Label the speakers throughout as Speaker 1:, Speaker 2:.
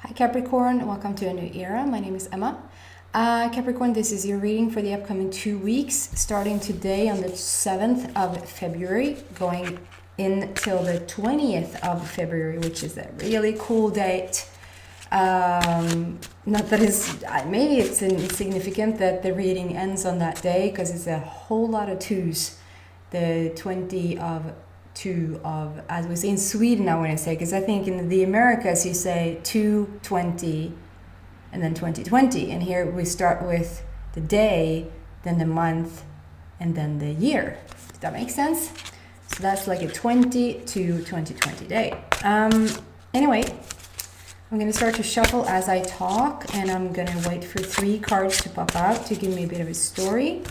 Speaker 1: Hi Capricorn, welcome to a new era. My name is Emma. Capricorn, this is your reading for the upcoming 2 weeks, starting today on the 7th of February, going in till the 20th of February, which is a really cool date. Not that it's, maybe it's insignificant that the reading ends on that day, because it's a whole lot of twos. The 20 of 2 of, as we say in Sweden, I want to say, because I think in the Americas you say 220 and then 2020, and here we start with the day, then the month, and then the year. Does that make sense? So that's like a 20 to 2020 day. Anyway, I'm going to start to shuffle as I talk, and I'm going to wait for 3 cards to pop out to give me a bit of a story.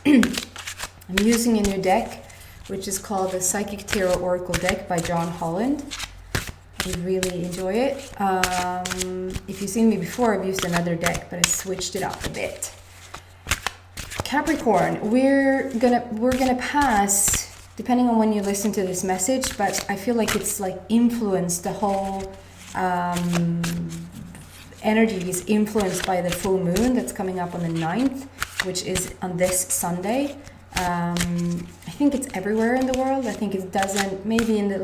Speaker 1: I'm using a new deck, which is called the Psychic Tarot Oracle deck by John Holland. I really enjoy it. If you've seen me before, I've used another deck, but I switched it up a bit. Capricorn, we're gonna pass, depending on when you listen to this message, but I feel like it's like influenced, the whole energy is influenced by the full moon that's coming up on the 9th, which is on this Sunday. I think it's everywhere in the world. I think it doesn't, maybe in the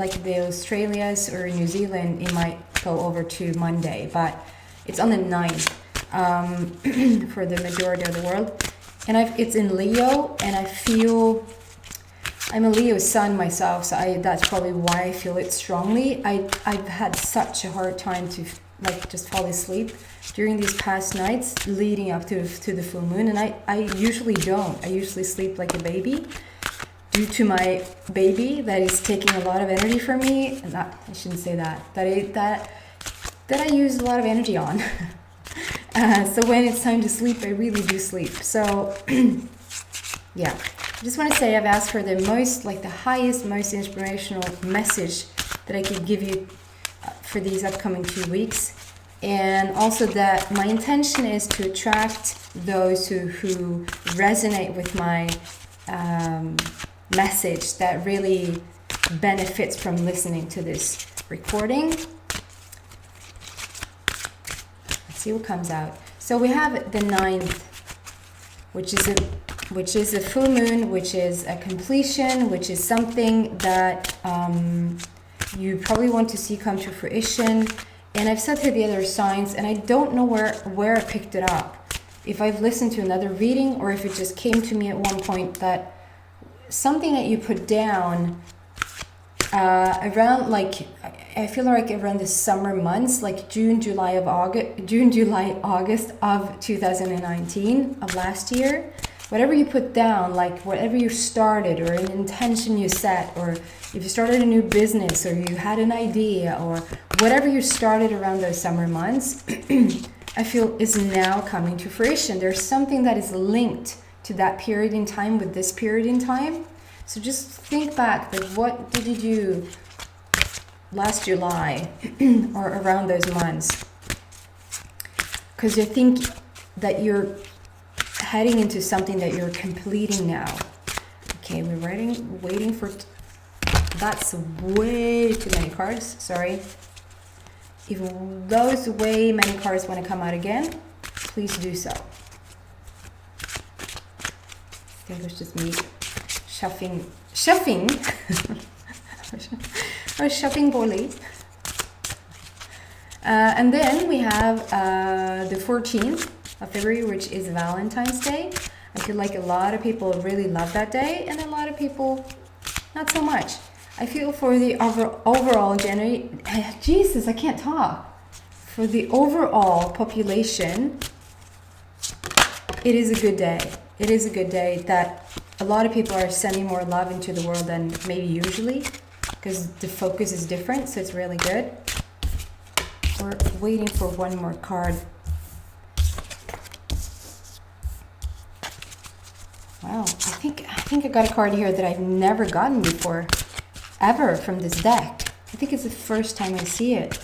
Speaker 1: Australias or New Zealand, it might go over to Monday, but it's on the 9th for the majority of the world. And it's in Leo, and I feel, I'm a Leo sun myself, so that's probably why I feel it strongly. I've had such a hard time to just fall asleep during these past nights leading up to the full moon, and I usually don't. I usually sleep like a baby due to my baby that is taking a lot of energy from me. I shouldn't say that I use a lot of energy on. So when it's time to sleep, I really do sleep. So yeah, I just want to say I've asked for the highest, most inspirational message that I could give you for these upcoming 2 weeks. And also that my intention is to attract those who resonate with my message, that really benefits from listening to this recording. Let's see what comes out. So we have the 9th, which is a full moon, which is a completion, which is something that you probably want to see come to fruition. And I've said to the other signs, and I don't know where I picked it up, if I've listened to another reading or if it just came to me at one point, that something that you put down around, I feel like around the summer months, like June, July, August of 2019, of last year. Whatever you put down, like whatever you started or an intention you set, or if you started a new business or you had an idea, or whatever you started around those summer months, I feel is now coming to fruition. There's something that is linked to that period in time with this period in time. So just think back, what did you do last July or around those months? Because you think that you're heading into something that you're completing now. Okay, we're waiting for, that's way too many cards, sorry. If those way many cards want to come out again, please do so. I think it was just me shuffling. I was shuffling poorly. And then we have the 14th of February, which is Valentine's Day. I feel like a lot of people really love that day, and a lot of people not so much. I feel for the overall Jesus, I can't talk. For the overall population, it is a good day. It is a good day that a lot of people are sending more love into the world than maybe usually, because the focus is different, so it's really good. We're waiting for one more card. Wow, I think I got a card here that I've never gotten before, ever, from this deck. I think it's the first time I see it.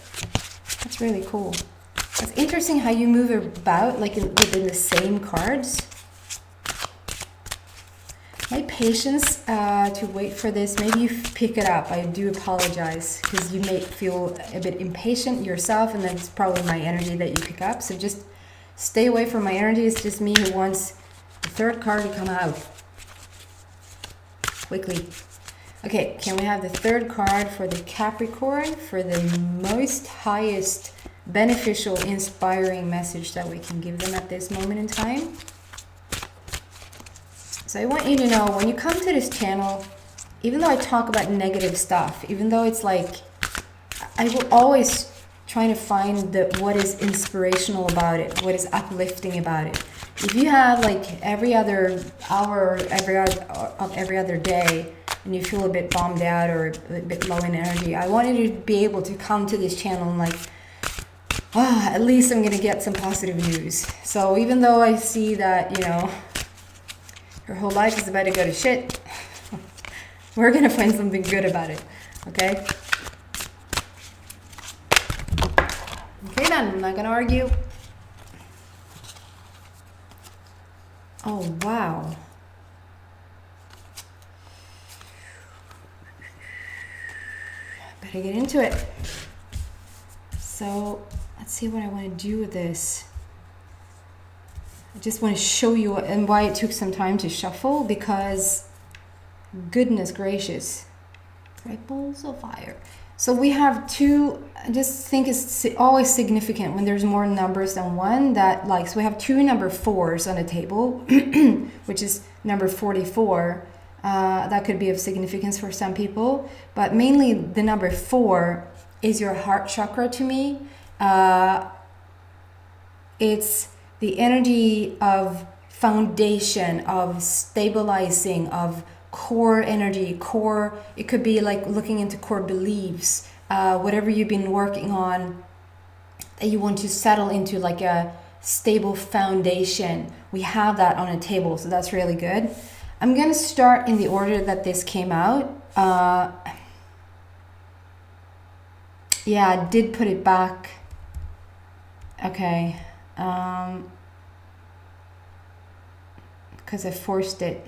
Speaker 1: That's really cool. It's interesting how you move about within the same cards. My patience to wait for this, maybe you pick it up. I do apologize because you may feel a bit impatient yourself, and that's probably my energy that you pick up. So just stay away from my energy. It's just me who wants the third card to come out quickly. Okay, can we have the third card for the Capricorn for the most highest beneficial, inspiring message that we can give them at this moment in time? So I want you to know, when you come to this channel, even though I talk about negative stuff, even though it's like, I will always try to find what is inspirational about it, what is uplifting about it. If you have like every other hour, every other day, and you feel a bit bombed out or a bit low in energy, I want you to be able to come to this channel and like, at least I'm going to get some positive news. So even though I see that, you know, your whole life is about to go to shit, we're going to find something good about it, okay? Okay then, I'm not going to argue. Oh, wow. Better get into it. So, let's see what I want to do with this. I just want to show you and why it took some time to shuffle, because goodness gracious, ripples of fire. So we have two, I just think it's always significant when there's more numbers than one, that like, so we have two number 4s on the table, which is number 44. That could be of significance for some people, but mainly the number 4 is your heart chakra to me. It's the energy of foundation, of stabilizing, of core energy, core. It could be like looking into core beliefs, whatever you've been working on that you want to settle into, like a stable foundation. We have that on a table, so that's really good. I'm going to start in the order that this came out. Yeah, I did put it back. Okay. Because I forced it.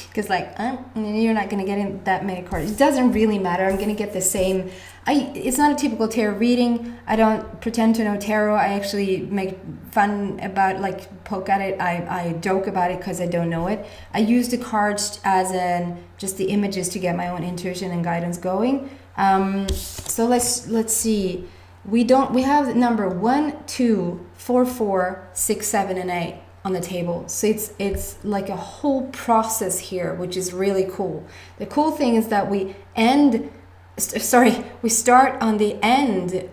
Speaker 1: Because like, you're not going to get in that many cards. It doesn't really matter. I'm going to get the same. It's not a typical tarot reading. I don't pretend to know tarot. I actually make fun about, like, poke at it. I joke about it because I don't know it. I use the cards as just the images to get my own intuition and guidance going. So let's see. We have number 1, 2, 4, 4, 6, 7, and 8 on the table. So it's like a whole process here, which is really cool. The cool thing is that we start on the end.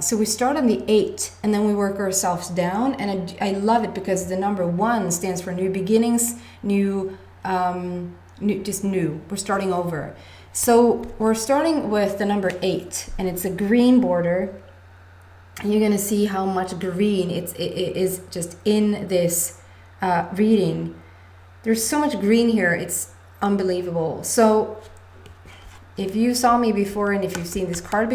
Speaker 1: So we start on the 8 and then we work ourselves down. And I love it because the number 1 stands for new beginnings, new. We're starting over. So we're starting with the number 8, and it's a green border. And you're gonna see how much green it is just in this reading. There's so much green here, it's unbelievable. So if you saw me before, and if you've seen this card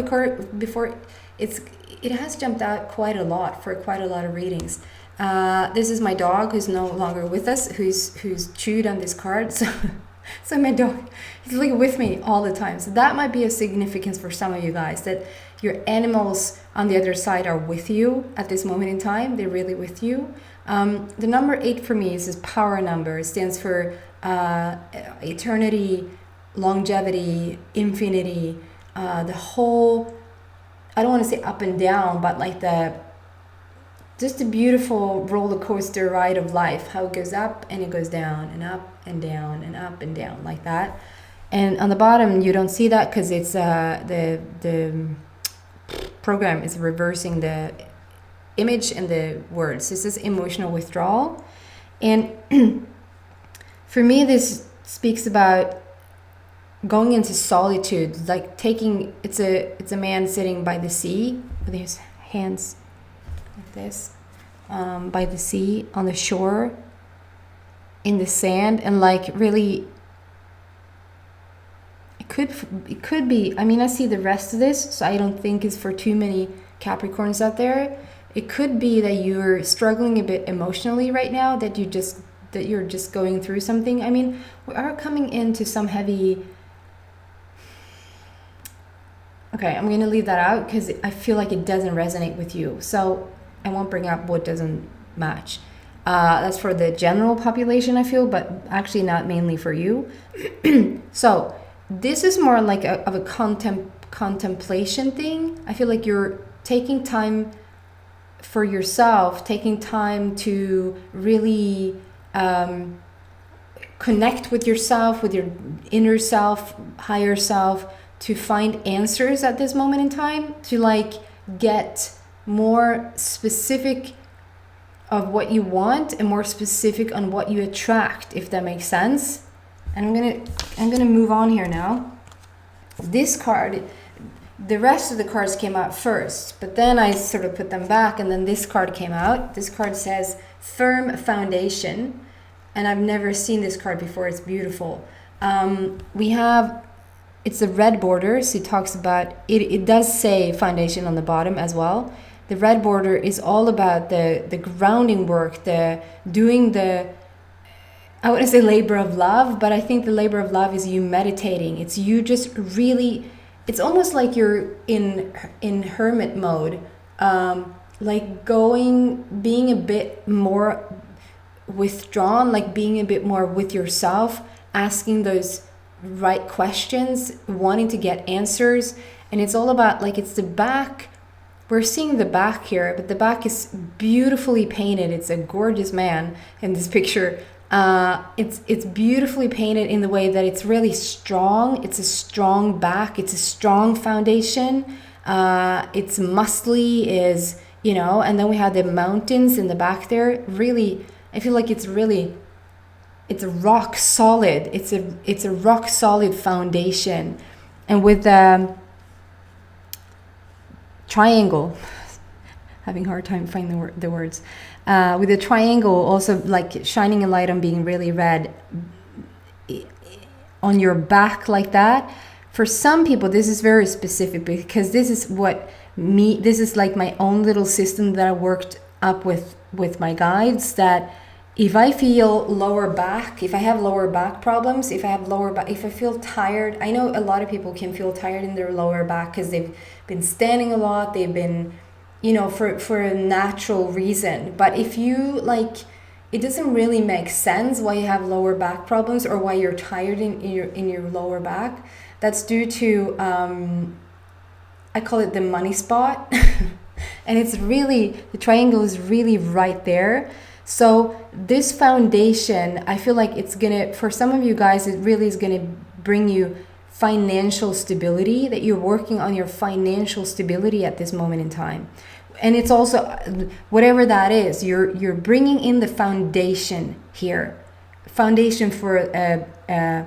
Speaker 1: before, it has jumped out quite a lot for quite a lot of readings. This is my dog who's no longer with us, who's chewed on this card. So my dog, he's like with me all the time. So that might be a significance for some of you guys, that your animals on the other side are with you at this moment in time. They're really with you. The number 8 for me is this power number. It stands for eternity, longevity, infinity, the whole, I don't want to say up and down, but like just a beautiful roller coaster ride of life, how it goes up and it goes down and up and down and up and down like that. And on the bottom you don't see that because it's the program is reversing the image and the words. This is emotional withdrawal, and for me this speaks about going into solitude, like taking, it's a man sitting by the sea with his hands like this, by the sea, on the shore, in the sand, and like really it could be, I mean, I see the rest of this, so I don't think it's for too many Capricorns out there. It could be that you're struggling a bit emotionally right now, that you just that you're just going through something. I mean, we are coming into some heavy... Okay, I'm going to leave that out because I feel like it doesn't resonate with you. So I won't bring up what doesn't match. That's for the general population, I feel, but actually not mainly for you. So this is more like of a contemplation thing. I feel like you're taking time for yourself, taking time to really connect with yourself, with your inner self, higher self, to find answers at this moment in time, to like get more specific of what you want and more specific on what you attract, if that makes sense. And I'm gonna move on here now. This card, the rest of the cards came out first, but then I sort of put them back, and then this card came out. This card says firm foundation, and I've never seen this card before. It's beautiful. It's a red border, so it talks about it does say foundation on the bottom as well. The red border is all about the grounding work, I wouldn't say labor of love, but I think the labor of love is you meditating. It's you just really, it's almost like you're in hermit mode, like being a bit more withdrawn, like being a bit more with yourself, asking those right questions, wanting to get answers. And it's all about, like, it's the back. We're seeing the back here, but the back is beautifully painted. It's a gorgeous man in this picture. It's beautifully painted in the way that it's really strong. It's a strong back. It's a strong foundation. It's muscly, and then we have the mountains in the back there. Really, I feel like it's a rock solid. It's a rock solid foundation. And with the triangle, having a hard time finding the words. With the triangle also like shining a light on being really red on your back like that. For some people, this is very specific because this is like my own little system that I worked up with my guides, that if I feel lower back, if I have lower back problems, if I feel tired, I know a lot of people can feel tired in their lower back because they've been standing a lot, they've been, for a natural reason. But if you it doesn't really make sense why you have lower back problems or why you're tired in your lower back. That's due to, I call it the money spot. And it's really, the triangle is really right there. So this foundation, I feel like it's for some of you guys, it really is gonna bring you financial stability, that you're working on your financial stability at this moment in time. And it's also, whatever that is, you're bringing in the foundation here. Foundation for a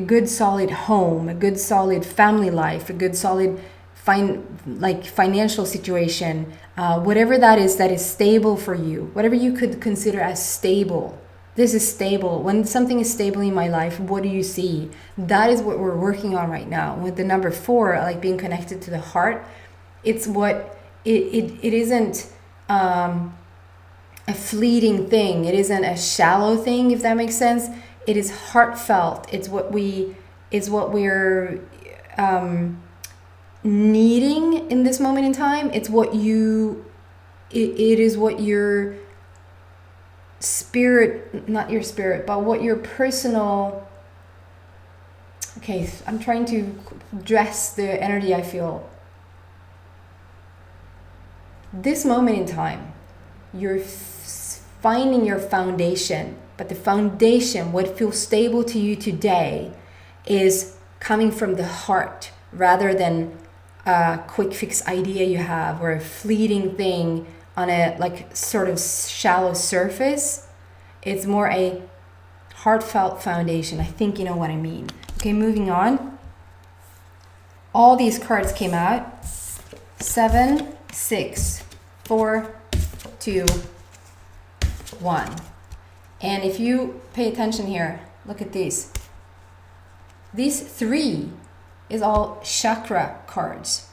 Speaker 1: good solid home, a good solid family life, a good solid financial situation, whatever that is stable for you, whatever you could consider as stable. This is stable. When something is stable in my life, what do you see? That is what we're working on right now. With the number 4, like being connected to the heart, it's what it isn't a fleeting thing. It isn't a shallow thing, if that makes sense. It is heartfelt. It's what we're needing in this moment in time. It's what it is what your spirit, not your spirit, but what your personal, okay, I'm trying to dress the energy I feel. This moment in time, you're finding your foundation, but the foundation, what feels stable to you today, is coming from the heart rather than a quick fix idea you have or a fleeting thing on a sort of shallow surface. It's more a heartfelt foundation. I think you know what I mean. Okay, moving on. All these cards came out. 7, 6, 4, 2, 1. And if you pay attention here, look at these. These 3 is all chakra cards.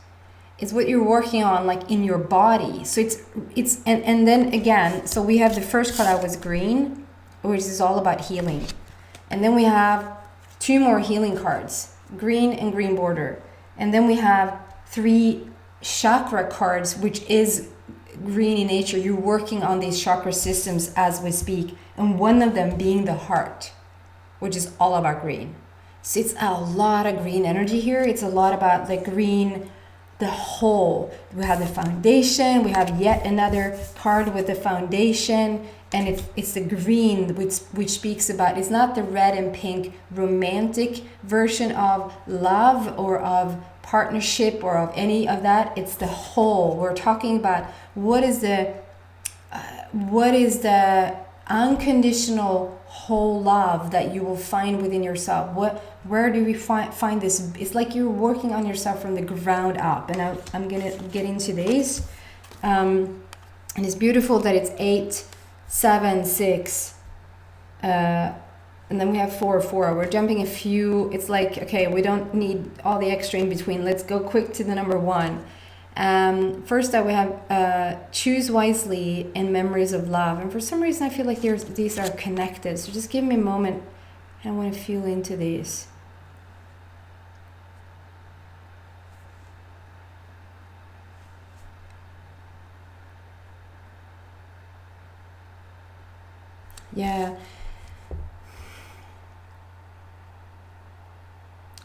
Speaker 1: It's what you're working on in your body. So it's and then again, so we have the first card out was green, which is all about healing. And then we have 2 more healing cards, green and green border. And then we have 3 chakra cards, which is green in nature. You're working on these chakra systems as we speak. And one of them being the heart, which is all about green. So it's a lot of green energy here. It's a lot about the green, the whole. We have the foundation. We have yet another card with the foundation. And it's the green, which speaks about, it's not the red and pink romantic version of love or of partnership or of any of that. It's the whole. We're talking about what is the unconditional whole love that you will find within yourself. Where do we find this? It's like you're working on yourself from the ground up. And I'm gonna get into these. And it's beautiful that it's 8, 7, 6, and then we have 4, 4. We're jumping a few. It's like, okay, we don't need all the extra in between. Let's go quick to the number 1. First up, we have choose wisely and memories of love. And for some reason, I feel like these are connected. So just give me a moment. I want to feel into these. Yeah.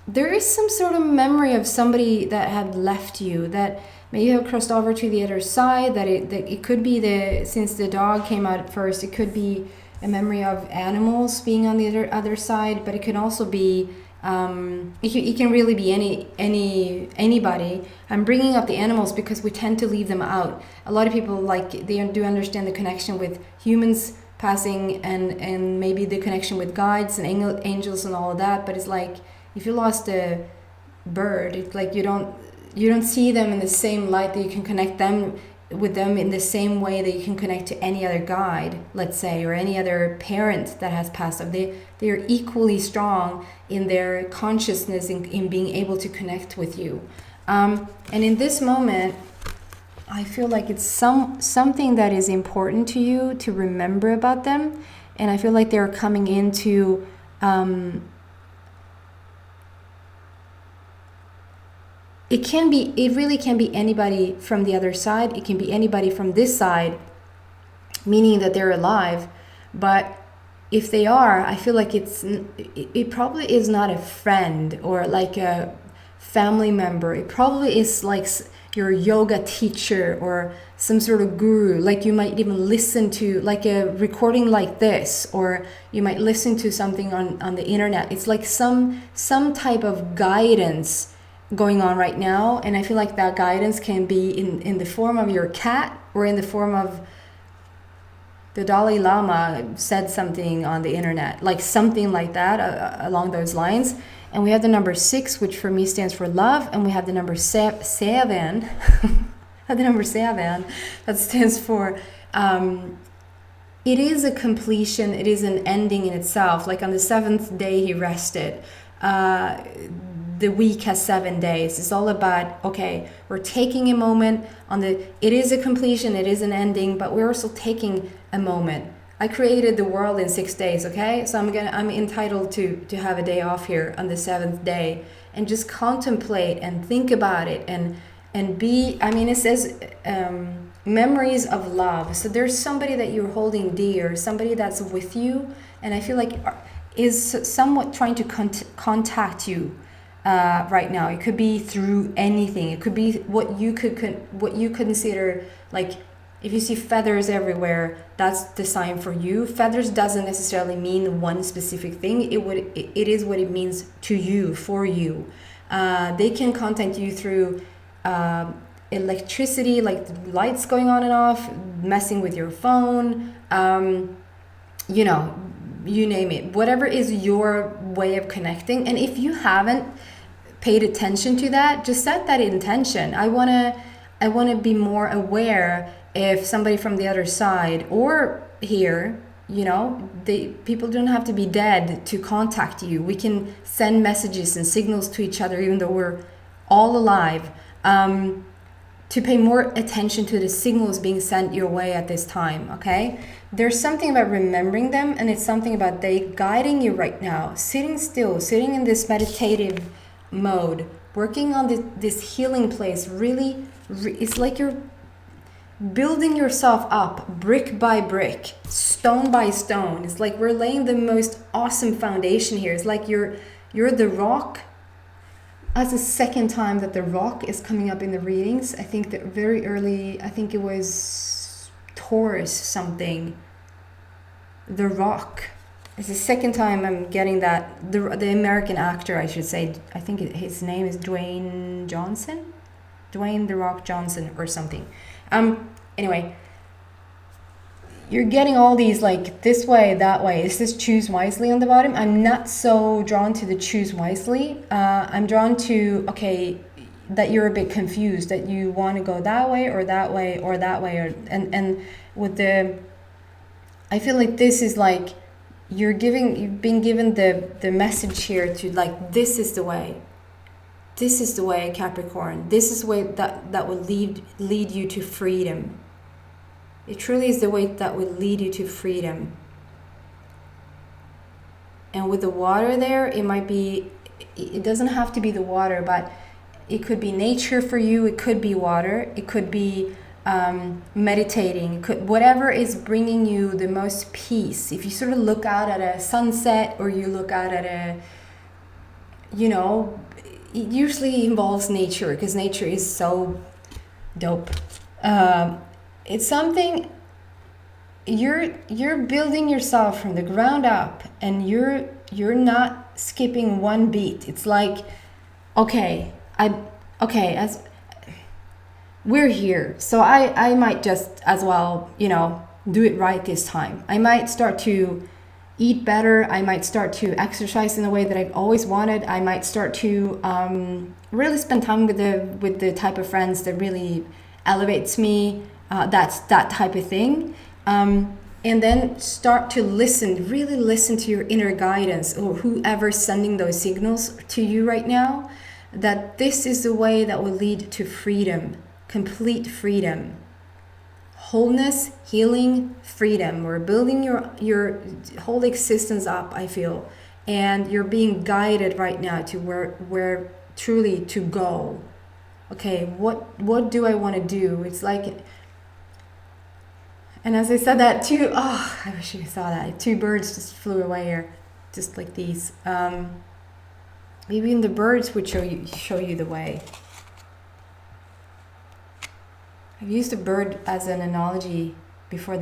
Speaker 1: There is some sort of memory of somebody that had left you, that may have crossed over to the other side, that it could be since the dog came out at first, it could be a memory of animals being on the other side, but it can also be, it can really be anybody. I'm bringing up the animals because we tend to leave them out. A lot of people, like, they do understand the connection with humans passing and maybe the connection with guides and angels and all of that, but it's like, if you lost a bird, it's like you don't see them in the same light that you can connect them with them in the same way that you can connect to any other guide, let's say, or any other parent that has passed up. They are equally strong in their consciousness in being able to connect with you. And in this moment, I feel like it's something that is important to you to remember about them. And I feel like they're coming into it really can be anybody from the other side. It can be anybody from this side, meaning that they're alive. But if they are, I feel like it probably is not a friend or like a family member. It probably is like your yoga teacher or some sort of guru. Like you might even listen to like a recording like this, or you might listen to something on the internet. It's like some type of guidance going on right now, and I feel like that guidance can be in the form of your cat, or in the form of the Dalai Lama said something on the internet, like something like that along those lines. And we have the number 6, which for me stands for love, and we have the number 7 the number 7 that stands for it is a completion, it is an ending in itself. Like on the 7th day he rested. The week has 7 days. It's all about, okay, we're taking a moment it is a completion, it is an ending, but we're also taking a moment. I created the world in 6 days, okay? So I'm entitled to have a day off here on the 7th day and just contemplate and think about it and be, I mean, it says memories of love. So there's somebody that you're holding dear, somebody that's with you, and I feel like is somewhat trying to contact you right now. It could be through anything. It could be what you consider, like, if you see feathers everywhere, that's the sign for you. Feathers doesn't necessarily mean one specific thing. It is what it means to you, for you. They can contact you through electricity, like lights going on and off, messing with your phone, you name it. Whatever is your way of connecting. And if you haven't paid attention to that, just set that intention. I wanna be more aware if somebody from the other side or here, people don't have to be dead to contact you. We can send messages and signals to each other even though we're all alive. to pay more attention to the signals being sent your way at this time, okay? There's something about remembering them, and it's something about they guiding you right now. Sitting still, sitting in this meditative mode, working on this healing place, really, it's like you're building yourself up brick by brick, stone by stone. It's like we're laying the most awesome foundation here. It's like you're the rock. As the second time that the rock is coming up in the readings, I think that very early, I think it was Taurus something, the rock. It's the second time I'm getting that. The American actor, I should say, I think his name is Dwayne The Rock Johnson or something. Anyway, you're getting all these like this way, that way. Is this choose wisely on the bottom? I'm not so drawn to the choose wisely. I'm drawn to, okay, that you're a bit confused, that you want to go that way or that way or that way. And with the, I feel like this is like, you've been given the message here to like, this is the way. This is the way, Capricorn. This is the way that will lead you to freedom. It truly is the way that will lead you to freedom. And with the water there, it might be, it doesn't have to be the water, but it could be nature for you. It could be water. It could be meditating. It could, whatever is bringing you the most peace. If you sort of look out at a sunset, or you look out at a, it usually involves nature, because nature is so dope. It's something you're building yourself from the ground up, and you're not skipping one beat. It's like, as we're here, so I might just as well, do it right this time. I might start to eat better. I might start to exercise in a way that I've always wanted. I might start to really spend time with the type of friends that really elevates me. That's that type of thing. And then start to really listen to your inner guidance, or whoever's sending those signals to you right now, that this is the way that will lead to freedom, complete freedom. Wholeness, healing, freedom. We're building your whole existence up, I feel. And you're being guided right now to where truly to go. Okay, what do I want to do? It's like, and as I said that too, I wish you saw that. 2 birds just flew away here, just like these. Maybe even the birds would show you the way. I've used a bird as an analogy before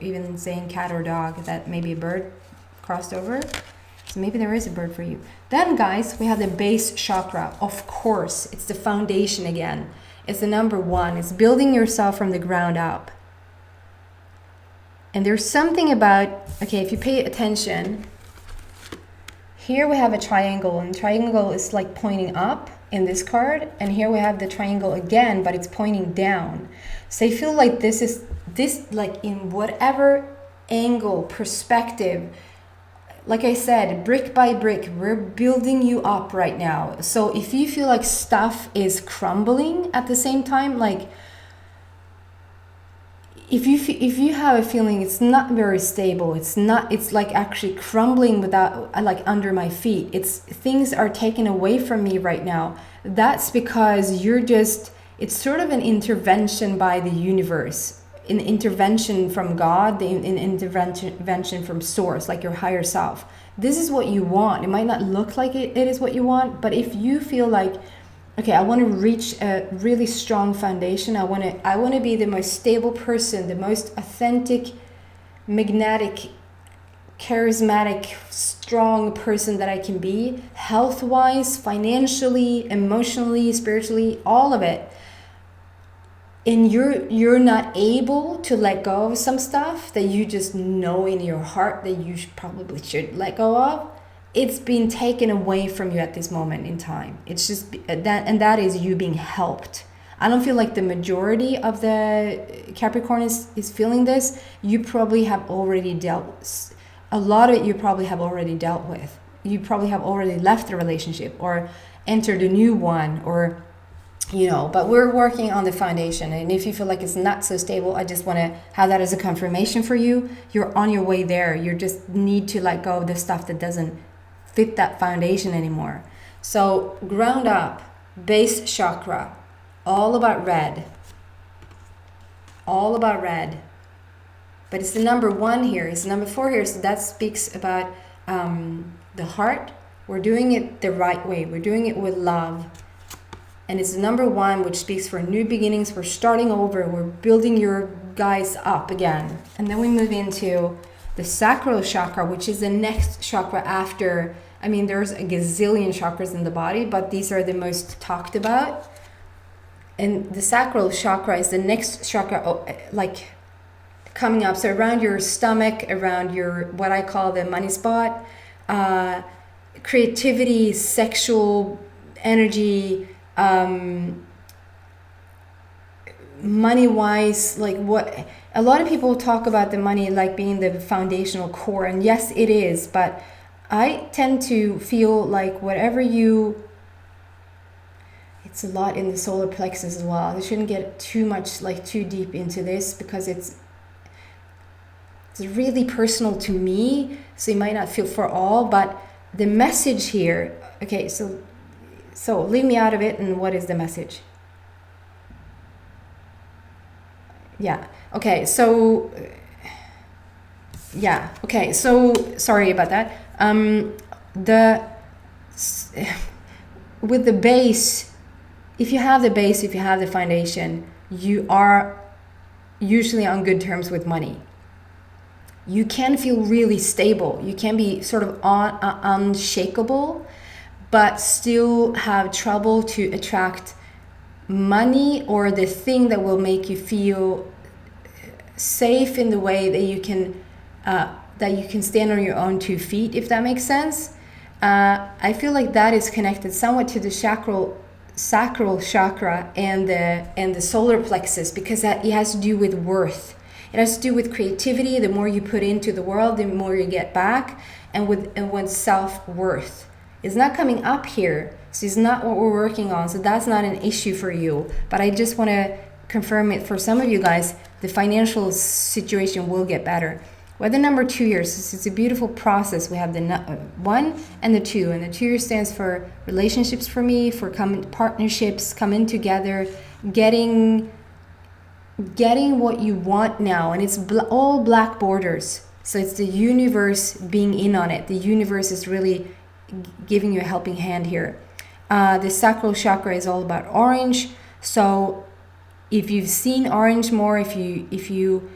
Speaker 1: even saying cat or dog, that maybe a bird crossed over. So maybe there is a bird for you. Then guys, we have the base chakra. Of course, it's the foundation again. It's the number 1. It's building yourself from the ground up. And there's something about, if you pay attention, here we have a triangle, and triangle is like pointing up in this card, and here we have the triangle again, but it's pointing down. So I feel like this like in whatever angle, perspective, like I said, brick by brick, we're building you up right now. So if you feel like stuff is crumbling at the same time, like if you have a feeling it's not very stable, it's like actually crumbling without, like, under my feet, things are taken away from me right now, that's because it's sort of an intervention by the universe, an intervention from God, an intervention from source, like your higher self. This is what you want. It might not look like it is what you want, but if you feel like, okay, I want to reach a really strong foundation. I want to be the most stable person, the most authentic, magnetic, charismatic, strong person that I can be, health-wise, financially, emotionally, spiritually, all of it. And you're not able to let go of some stuff that you just know in your heart that you probably should let go of. It's been taken away from you at this moment in time. It's just that, and that is you being helped. I don't feel like the majority of the Capricorn is feeling this. You probably have already a lot of it you probably have already dealt with. You probably have already left the relationship or entered a new one, or you know, but we're working on the foundation. And if you feel like it's not so stable, I just want to have that as a confirmation for you. You're on your way there. You just need to let go of the stuff that doesn't fit that foundation anymore. So ground up, base chakra, all about red. All about red. But it's the number 1 here. It's number 4 here. So that speaks about the heart. We're doing it the right way. We're doing it with love. And it's the number 1, which speaks for new beginnings. We're starting over. We're building your guys up again. And then we move into the sacral chakra, which is the next chakra after. I mean, there's a gazillion chakras in the body, but these are the most talked about. And the sacral chakra is the next chakra, like coming up. So around your stomach, around your, what I call the money spot, creativity, sexual energy, money wise, like what a lot of people talk about the money like being the foundational core, and yes it is, but I tend to feel like whatever you, it's a lot in the solar plexus as well. I shouldn't get too much, like too deep into this, because it's really personal to me, so you might not feel for all, but the message here, okay, so leave me out of it. And what is the message? Yeah. Okay. So sorry about that. With the base, if you have the base, if you have the foundation, you are usually on good terms with money. You can feel really stable. You can be sort of unshakable, but still have trouble to attract money or the thing that will make you feel safe in the way that you can stand on your own 2 feet, if that makes sense. I feel like that is connected somewhat to the sacral chakra and the solar plexus, because it has to do with worth. It has to do with creativity. The more you put into the world, the more you get back, and with self-worth. It's not coming up here, so it's not what we're working on, so that's not an issue for you. But I just want to confirm it for some of you guys, the financial situation will get better. We're the number 2 here, so it's a beautiful process. We have the 1 and the 2, and the 2 stands for relationships for me, for partnerships, coming together, getting what you want now, and it's all black borders. So it's the universe being in on it. The universe is really giving you a helping hand here. The sacral chakra is all about orange. So if you've seen orange more, if you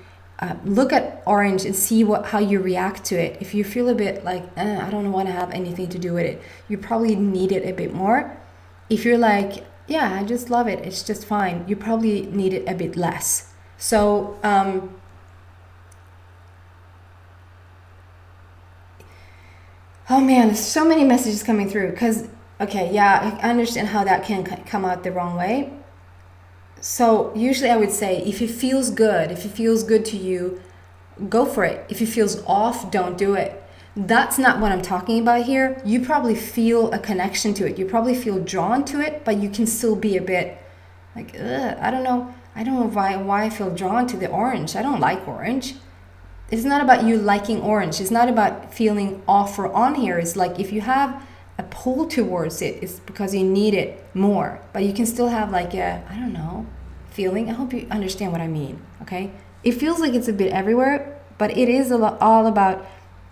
Speaker 1: look at orange and see how you react to it. If you feel a bit like I don't want to have anything to do with it, you probably need it a bit more. If you're like, yeah, I just love it, it's just fine, you probably need it a bit less. So oh man, there's so many messages coming through, because okay, yeah, I understand how that can come out the wrong way. So usually I would say, if it feels good to you, go for it. If it feels off, don't do it. That's not what I'm talking about here. You probably feel a connection to it. You probably feel drawn to it, but you can still be a bit like, I don't know why I feel drawn to the orange. I don't like orange. It's not about you liking orange. It's not about feeling off or on here. It's like if you have a pull towards it, it's because you need it more. But you can still have like a, I don't know, feeling. I hope you understand what I mean, okay? It feels like it's a bit everywhere, but it is all about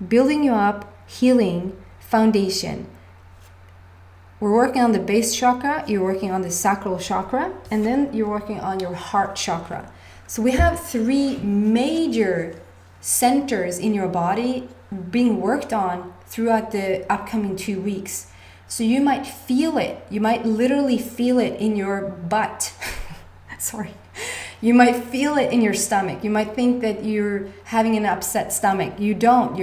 Speaker 1: building you up, healing, foundation. We're working on the base chakra, you're working on the sacral chakra, and then you're working on your heart chakra. So we have 3 major centers in your body being worked on throughout the upcoming 2 weeks. So you might feel it. You might literally feel it in your butt. Sorry. You might feel it in your stomach. You might think that you're having an upset stomach. You don't.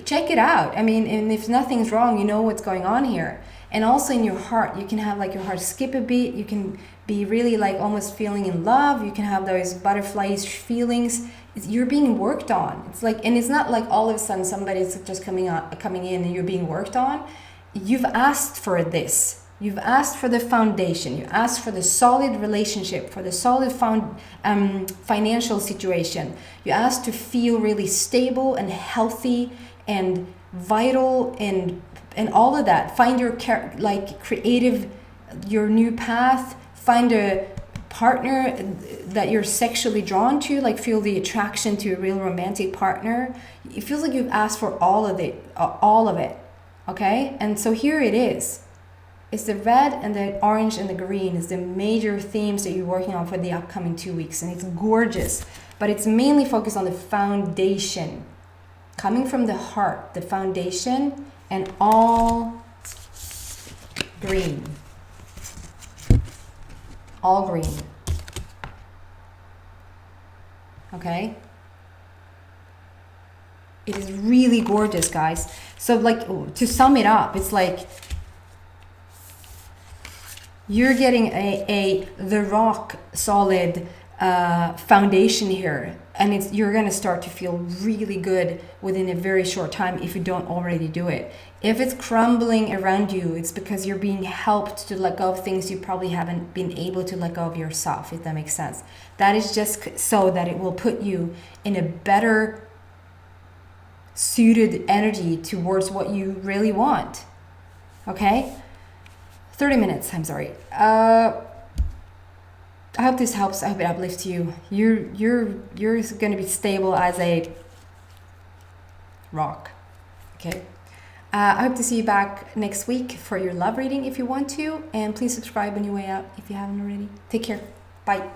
Speaker 1: Check it out. I mean, and if nothing's wrong, you know what's going on here. And also in your heart, you can have like your heart skip a beat. You can be really like almost feeling in love. You can have those butterflies feelings. You're being worked on. It's like, and it's not like all of a sudden somebody's just coming in and you're being worked on. You've asked for this. You've asked for the foundation. You asked for the solid relationship, for the solid financial situation. You asked to feel really stable and healthy and vital and all of that. Find your creative, your new path. Find a partner that you're sexually drawn to, like feel the attraction to a real romantic partner. It feels like you've asked for all of it. Okay, and so here it is. It's the red and the orange and the green is the major themes that you're working on for the upcoming 2 weeks. And it's gorgeous, but it's mainly focused on the foundation. Coming from the heart, the foundation, and all green. All green. Okay? It is really gorgeous, guys. So like, to sum it up, it's like you're getting the rock solid foundation here, and you're gonna start to feel really good within a very short time if you don't already do it. If it's crumbling around you, it's because you're being helped to let go of things you probably haven't been able to let go of yourself, if that makes sense. That is just so that it will put you in a better suited energy towards what you really want. Okay? 30 minutes, I'm sorry. I hope this helps. I hope it uplifts you. You're going to be stable as a rock. Okay. I hope to see you back next week for your love reading if you want to. And please subscribe on your way out if you haven't already. Take care. Bye.